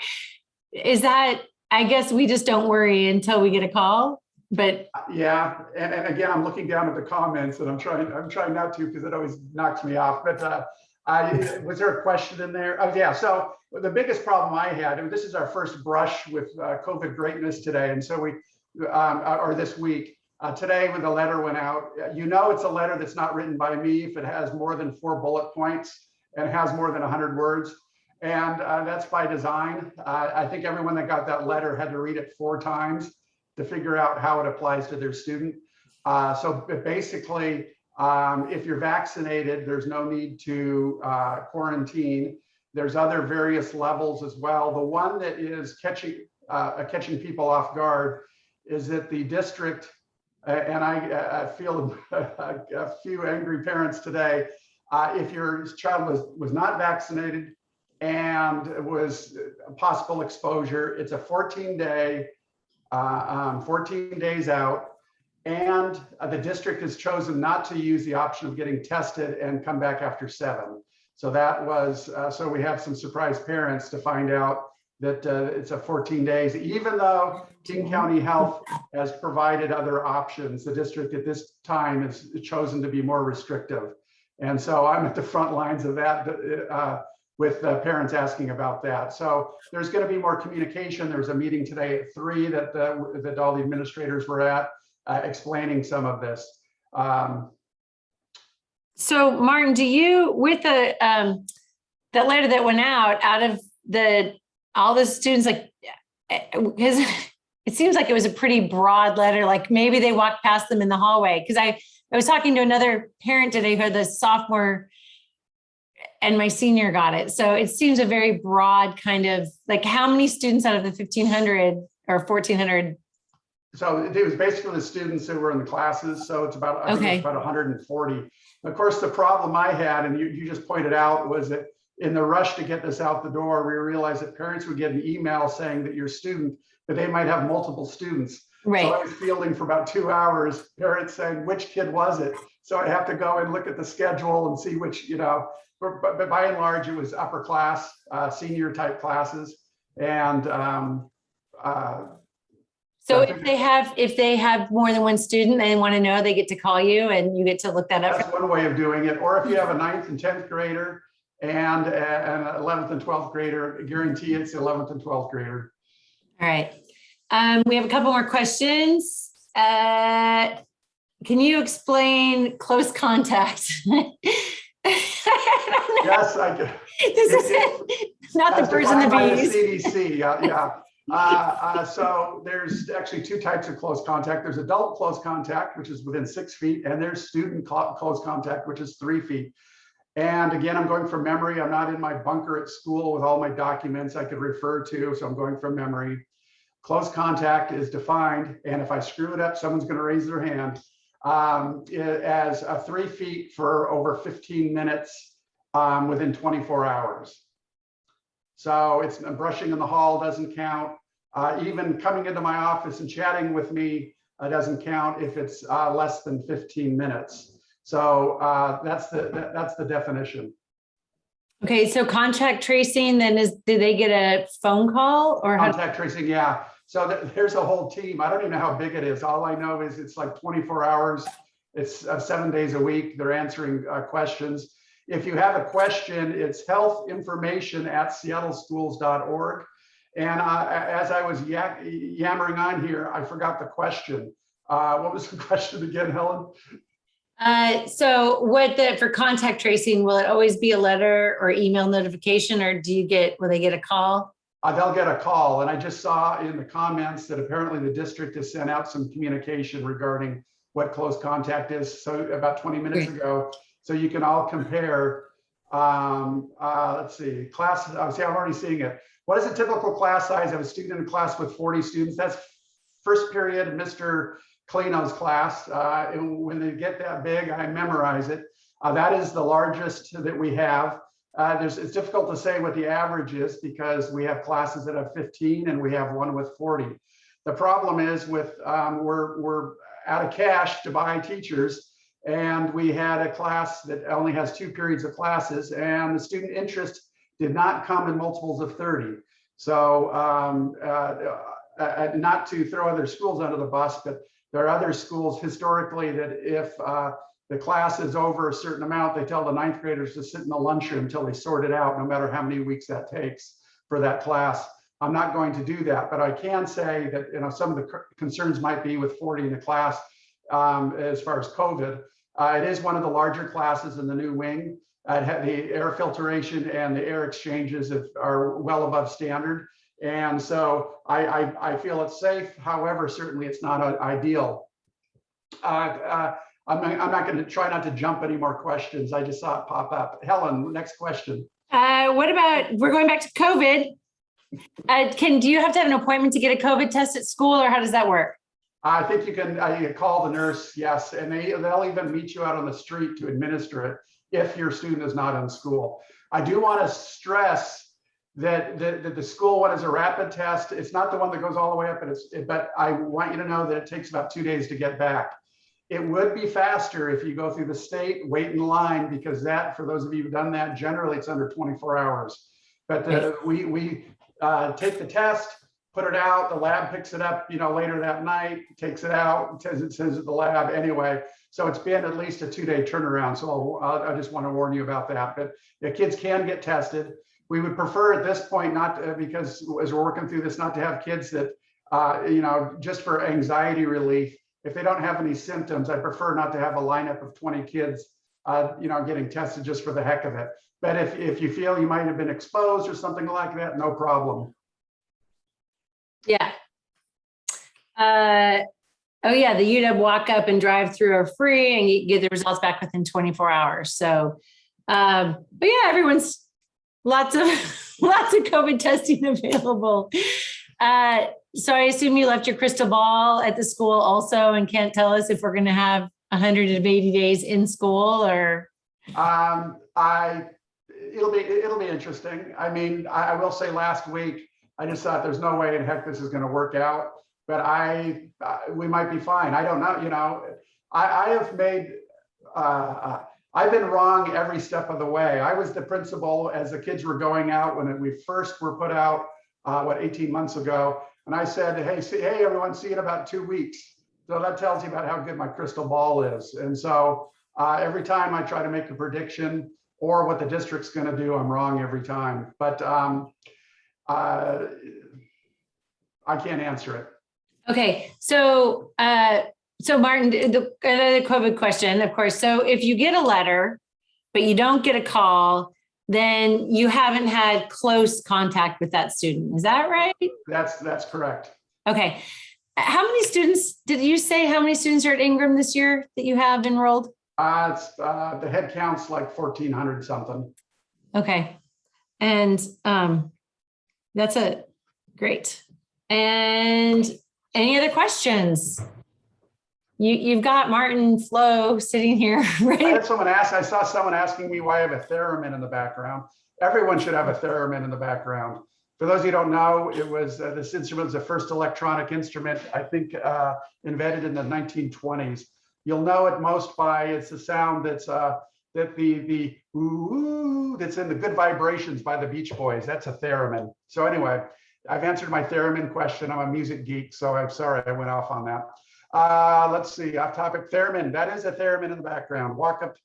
is that, I guess we just don't worry until we get a call, but. Yeah, and again, I'm looking down at the comments and I'm trying not to, because it always knocks me off, but was there a question in there? Oh yeah, so the biggest problem I had, and this is our first brush with COVID greatness today, and so or this week, today when the letter went out, it's a letter that's not written by me if it has more than 4 bullet points and has more than 100 words. And that's by design. I think everyone that got that letter had to read it 4 times to figure out how it applies to their student. So basically, if you're vaccinated, there's no need to quarantine. There's other various levels as well. The one that is catching people off guard is that the district, and I feel a few angry parents today, if your child was not vaccinated and it was a possible exposure, it's a 14 days out, and the district has chosen not to use the option of getting tested and come back after 7. So that was, so we have some surprised parents to find out that it's a 14 days, even though King County Health has provided other options. The district at this time has chosen to be more restrictive. And so I'm at the front lines of that with parents asking about that. So there's going to be more communication. There was a meeting today at 3 that all the administrators were at, explaining some of this. So Martin, do you, with the letter that went out of all the students, like, because it seems like it was a pretty broad letter, like maybe they walked past them in the hallway. Because I was talking to another parent today who had the sophomore and my senior got it. So it seems a very broad kind of, like, how many students out of the 1,500 or 1,400? So it was basically the students who were in the classes. So it's about, I think it's about 140. Of course, the problem I had, and you just pointed out, was that in the rush to get this out the door, we realized that parents would get an email saying that your student, that they might have multiple students. Right. So I was fielding for about 2 hours, parents saying, which kid was it? So I have to go and look at the schedule and see which, but by and large, it was upper class, senior type classes. And So if they have more than one student, they want to know, they get to call you and you get to look that up. that's one way of doing it. Or if you have a 9th and 10th grader and an 11th and 12th grader, guarantee it's the 11th and 12th grader. All right. We have a couple more questions. Can you explain close contact? Yes, I do. This is not the birds and the bees. CDC, yeah. So there's actually 2 types of close contact. There's adult close contact, which is within 6 feet, and there's student close contact, which is 3 feet. And again, I'm going from memory. I'm not in my bunker at school with all my documents I could refer to, so I'm going from memory. Close contact is defined, and if I screw it up, someone's going to raise their hand, as 3 feet for over 15 minutes within 24 hours. So it's brushing in the hall doesn't count. Even coming into my office and chatting with me doesn't count if it's less than 15 minutes. So that's the definition. Okay, so contact tracing then do they get a phone call or contact tracing? Yeah. So there's a whole team. I don't even know how big it is. All I know is it's like 24 hours. It's 7 days a week. They're answering questions. If you have a question, it's healthinformation@seattleschools.org. And as I was yammering on here, I forgot the question. What was the question again, Helen? So for contact tracing, will it always be a letter or email notification, or will they get a call? They'll get a call. And I just saw in the comments that apparently the district has sent out some communication regarding what close contact is. So about 20 minutes ago, so you can all compare. Let's see, class. See, I'm already seeing it. What is a typical class size of a student in a class with 40 students? That's first period, Mr. Kalino's class. And when they get that big, I memorize it. That is the largest that we have. It's difficult to say what the average is because we have classes that have 15 and we have one with 40. The problem is we're out of cash to buy teachers, and we had a class that only has 2 periods of classes, and the student interest did not come in multiples of 30. So not to throw other schools under the bus, but there are other schools historically that if the class is over a certain amount, they tell the 9th graders to sit in the lunchroom until they sort it out, no matter how many weeks that takes for that class. I'm not going to do that, but I can say that some of the concerns might be with 40 in the class as far as COVID. It is one of the larger classes in the new wing. The air filtration and the air exchanges are well above standard. And so I feel it's safe. However, certainly it's not ideal. I'm not going to try not to jump any more questions. I just saw it pop up. Helen, next question. What about, we're going back to COVID. Do you have to have an appointment to get a COVID test at school, or how does that work? I think you can call the nurse, yes, and they'll even meet you out on the street to administer it if your student is not in school. I do want to stress that the school one is a rapid test. It's not the one that goes all the way up, but I want you to know that it takes about 2 days to get back. It would be faster if you go through the state, wait in line, because that, for those of you who've done that, generally it's under 24 hours. But we take the test, put it out, the lab picks it up, later that night, takes it out, says it at the lab anyway. So it's been at least a 2-day turnaround. So I just want to warn you about that. But the kids can get tested. We would prefer at this point because as we're working through this, not to have kids that, just for anxiety relief, if they don't have any symptoms, I prefer not to have a lineup of 20 kids, getting tested just for the heck of it. But if you feel you might have been exposed or something like that, no problem. Yeah. Oh yeah, the UW walk up and drive through are free, and you get the results back within 24 hours. So, but yeah, everyone's lots of COVID testing available. So I assume you left your crystal ball at the school also and can't tell us if we're going to have 180 days in school, or? It'll be interesting. I mean, I will say last week, I just thought there's no way in heck this is going to work out, but we might be fine. I don't know. I have made I've been wrong every step of the way. I was the principal as the kids were going out when we first were put out, 18 months ago. And I said, hey, everyone, see you in about 2 weeks. So that tells you about how good my crystal ball is. And so every time I try to make a prediction or what the district's going to do, I'm wrong every time. But I can't answer it. Okay, so Martin, another COVID question, of course. So if you get a letter, but you don't get a call, then you haven't had close contact with that student. Is that right? That's correct. Okay. How many students, did you say how many students are at Ingram this year that you have enrolled? The head count's like 1,400 something. Okay. And that's great. And any other questions? You've got Martin Flo sitting here, right? I saw someone asking me why I have a theremin in the background. Everyone should have a theremin in the background. For those of you who don't know, it was this instrument was the first electronic instrument, I think, invented in the 1920s. You'll know it most by it's the sound that's that the ooh that's in the Good Vibrations by the Beach Boys. That's a theremin. So anyway, I've answered my theremin question. I'm a music geek, so I'm sorry I went off on that. Let's see, off topic, theremin. That is a theremin in the background. Walk up.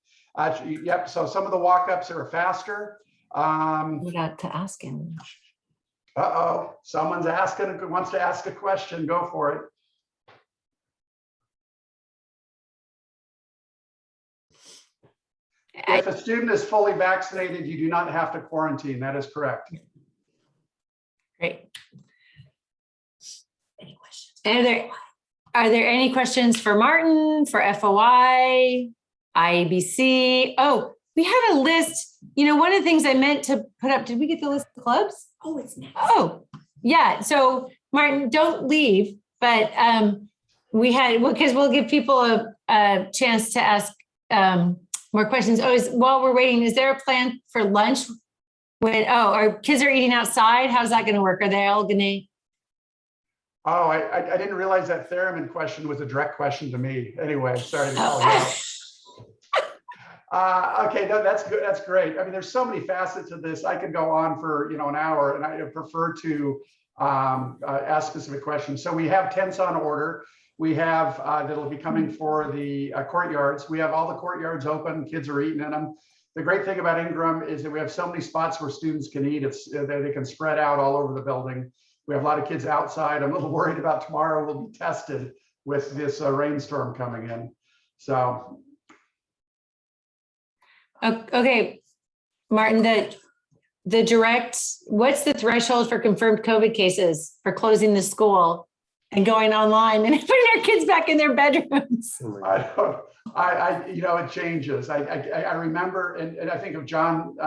Yep. So some of the walk ups are faster. We got to ask him. Uh-oh, someone's wants to ask a question. Go for it. If a student is fully vaccinated, you do not have to quarantine. That is correct. Great. Any questions? Are there any questions for Martin, for FOI, IABC? Oh, we have a list. You know, one of the things I meant to put up, did we get the list of clubs? Oh, it's next. Oh, yeah. So Martin, don't leave, but because we'll give people a chance to ask more questions. While we're waiting, is there a plan for lunch? Our kids are eating outside? How's that going to work? Are they all going to? Oh, I didn't realize that theremin question was a direct question to me. Anyway, sorry to call you out. Okay, no, that's good. That's great. I mean, there's so many facets of this. I could go on for an hour, and I prefer to ask specific questions. So we have tents on order. We have that'll be coming for the courtyards. We have all the courtyards open. Kids are eating in them. The great thing about Ingram is that we have so many spots where students can eat. They can spread out all over the building. We have a lot of kids outside. I'm a little worried about tomorrow. We'll be tested with this rainstorm coming in. So. Okay, Martin, what's the threshold for confirmed COVID cases for closing the school and going online and putting our kids back in their bedrooms? It changes. I remember, and I think of John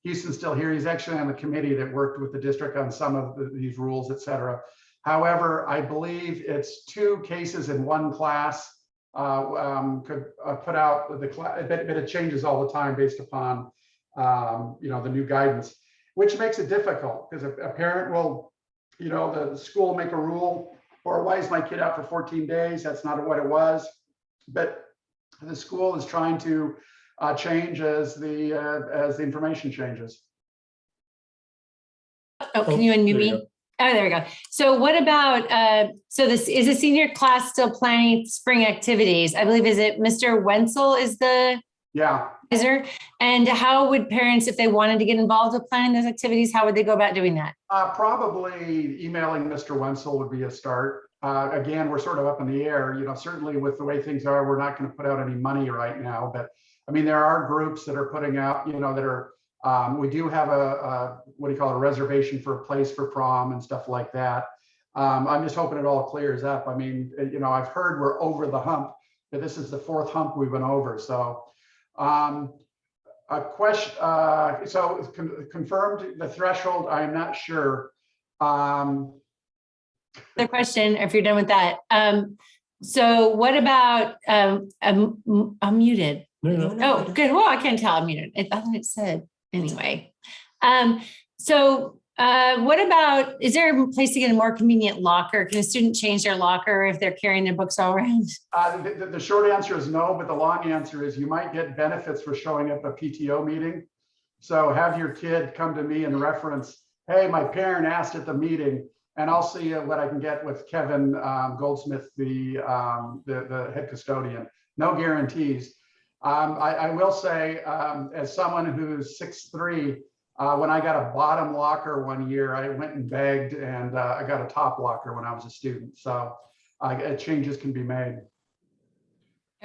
Houston's still here. He's actually on the committee that worked with the district on some of these rules, et cetera. However, I believe it's 2 cases in one class could put out the class, but it changes all the time based upon the new guidance, which makes it difficult because a parent will, the school will make a rule, or why is my kid out for 14 days? That's not what it was. But the school is trying to change as the information changes. Oh, can you unmute me? Oh, there we go. So what about, is the senior class still planning spring activities? I believe, is it Mr. Wenzel is the advisor? And how would parents, if they wanted to get involved with planning those activities, how would they go about doing that? Probably emailing Mr. Wenzel would be a start. Again, we're sort of up in the air, certainly with the way things are, we're not going to put out any money right now, but I mean, there are groups that are putting out, that are, we do have a reservation for a place for prom and stuff like that. I'm just hoping it all clears up. I mean, I've heard we're over the hump, but this is the 4th hump we've been over. So a question, confirmed the threshold, I'm not sure. The question, if you're done with that. So what about, I'm muted. No. Oh, good. Well, I can't tell I'm muted. I thought it said anyway. So What about, is there a place to get a more convenient locker? Can a student change their locker if they're carrying their books all around? The short answer is no, but the long answer is you might get benefits for showing up at a PTO meeting. So have your kid come to me and reference, hey, my parent asked at the meeting, and I'll see what I can get with Kevin Goldsmith, the head custodian. No guarantees. I will say, as someone who's 6'3", when I got a bottom locker one year, I went and begged, and I got a top locker when I was a student. So changes can be made.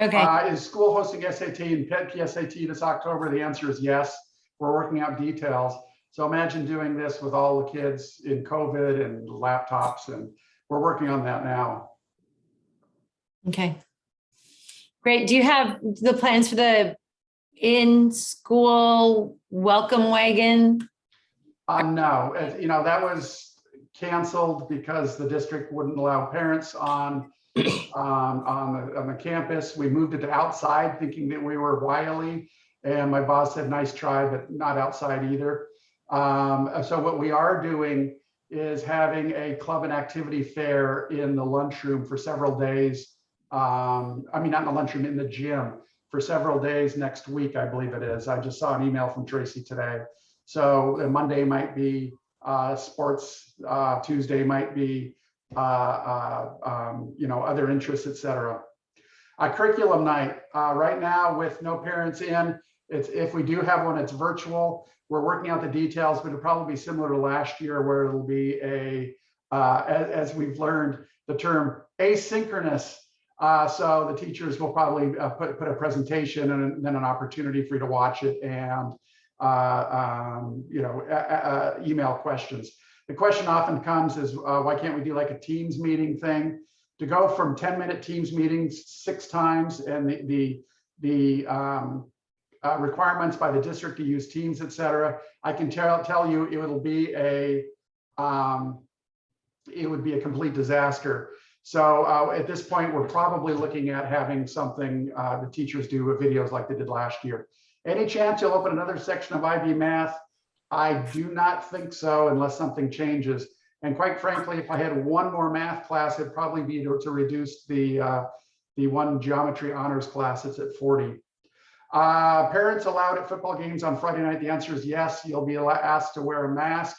Okay. Is school hosting SAT and PSAT this October? The answer is yes. We're working out details. So imagine doing this with all the kids in COVID and laptops, and we're working on that now. Okay. Great. Do you have the plans for the in-school welcome wagon? No, that was canceled because the district wouldn't allow parents on the campus. We moved it to outside thinking that we were wily, and my boss said, nice try, but not outside either. So what we are doing is having a club and activity fair in the lunchroom for several days. I mean, not in the lunchroom, in the gym for several days next week, I believe it is. I just saw an email from Tracy today. So Monday might be sports, Tuesday might be other interests, etc. Curriculum night right now with no parents in. If we do have one, it's virtual. We're working out the details, but it'll probably be similar to last year, where it'll be as we've learned the term asynchronous. So the teachers will probably put a presentation and then an opportunity for you to watch it and email questions. The question often comes is, why can't we do like a Teams meeting thing? To go from 10-minute Teams meetings 6 times, and the requirements by the district to use Teams, etc. I can tell you it would be a complete disaster. So at this point, we're probably looking at having something the teachers do with videos like they did last year. Any chance you'll open another section of IB math? I do not think so, unless something changes. And quite frankly, if I had one more math class, it'd probably be to reduce the one geometry honors class that's at 40. Parents allowed at football games on Friday night? The answer is yes. You'll be asked to wear a mask.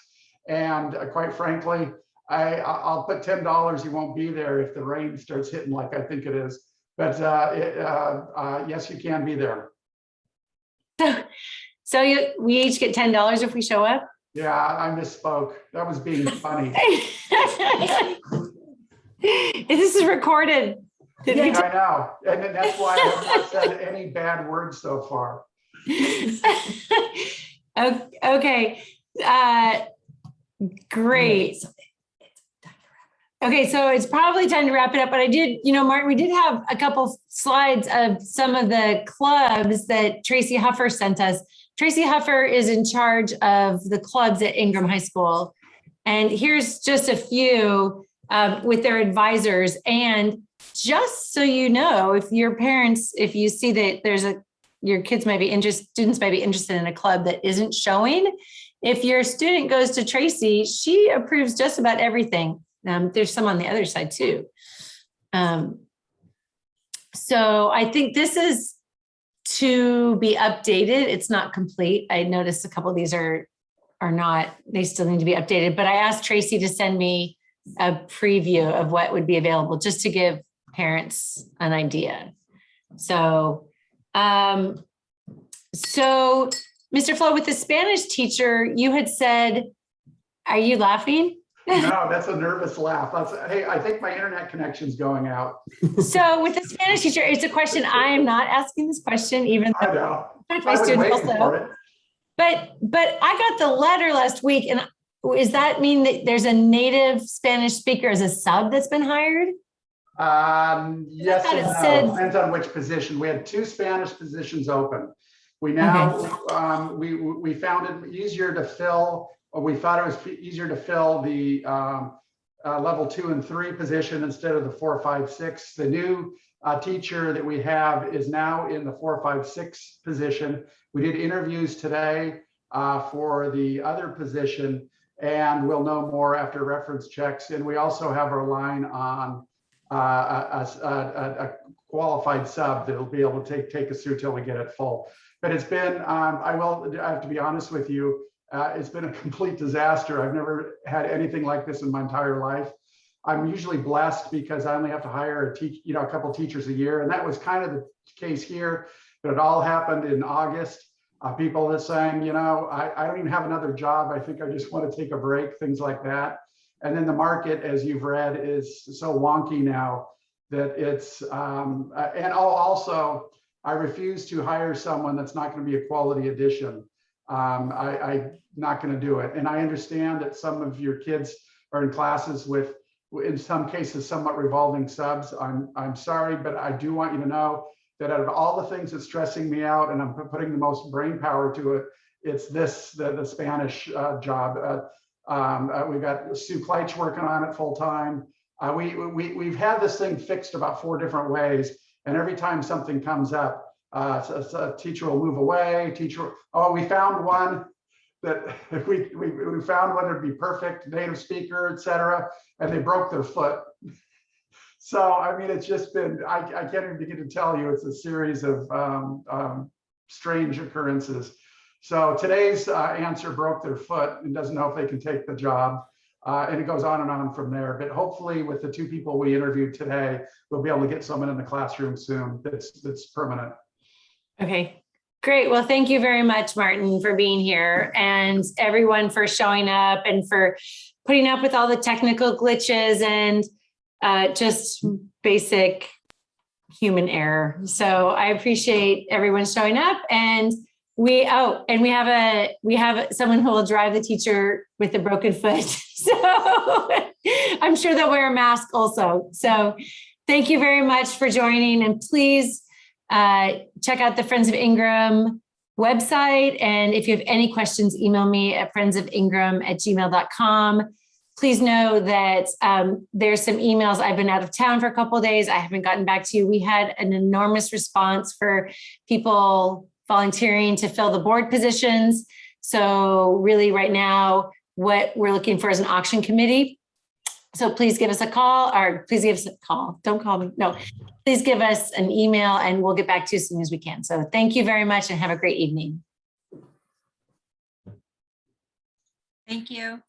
And quite frankly, I'll put $10. You won't be there if the rain starts hitting like I think it is. But yes, you can be there. So we each get $10 if we show up? Yeah, I misspoke. That was being funny. This is recorded. I know. And that's why I have not said any bad words so far. Okay. Great. Okay, so it's probably time to wrap it up, but I did, Martin, we did have a couple slides of some of the clubs that Tracy Huffer sent us. Tracy Huffer is in charge of the clubs at Ingram High School. And here's just a few with their advisors. And just so you know, if your parents, if you see that your kids might be interested, students might be interested in a club that isn't showing, if your student goes to Tracy, she approves just about everything. There's some on the other side too. So I think this is to be updated. It's not complete. I noticed a couple of these are not, they still need to be updated, but I asked Tracy to send me a preview of what would be available just to give parents an idea. So, Mr. Flo, with the Spanish teacher, you had said, are you laughing? No, that's a nervous laugh. Hey, I think my internet connection's going out. So with the Spanish teacher, it's a question. I am not asking this question, even though I know. my students also. But I got the letter last week, and does that mean that there's a native Spanish speaker as a sub that's been hired? Yes and no. Depends on which position. We had 2 Spanish positions open. We now we found it easier to fill. We thought it was easier to fill the level 2 and 3 position instead of the 4, 5, 6. The new teacher that we have is now in the 4, 5, 6 position. We did interviews today for the other position, and we'll know more after reference checks. And we also have our line on a qualified sub that'll be able to take us through till we get it full. But it's been, I have to be honest with you, it's been a complete disaster. I've never had anything like this in my entire life. I'm usually blessed because I only have to hire a couple teachers a year, and that was kind of the case here. But it all happened in August. People are saying, I don't even have another job. I think I just want to take a break, things like that. And then the market, as you've read, is so wonky now that it's, and also, I refuse to hire someone that's not going to be a quality addition. I'm not going to do it. And I understand that some of your kids are in classes with, in some cases, somewhat revolving subs. I'm sorry, but I do want you to know that out of all the things that's stressing me out, and I'm putting the most brain power to it, it's this, the Spanish job. We've got Sue Kleitch working on it full time. We've had this thing fixed about 4 different ways, and every time something comes up, a teacher will move away. We found one that we found one that'd be perfect, native speaker, etc., and they broke their foot. So, I mean, it's just been, I can't even begin to tell you, it's a series of strange occurrences. So today's answer broke their foot and doesn't know if they can take the job. And it goes on and on from there. But hopefully with the 2 people we interviewed today, we'll be able to get someone in the classroom soon that's permanent. Okay, great. Well, thank you very much, Martin, for being here, and everyone for showing up and for putting up with all the technical glitches and just basic human error. So I appreciate everyone showing up, and we have someone who will drive the teacher with a broken foot. So I'm sure they'll wear a mask also. So thank you very much for joining, and please check out the Friends of Ingram website. And if you have any questions, email me at friendsofingram@gmail.com. Please know that there's some emails. I've been out of town for a couple of days. I haven't gotten back to you. We had an enormous response for people volunteering to fill the board positions. So really right now, what we're looking for is an auction committee. So please give us a call, or please give us a call. Don't call me. No, please give us an email and we'll get back to you as soon as we can. So thank you very much and have a great evening. Thank you.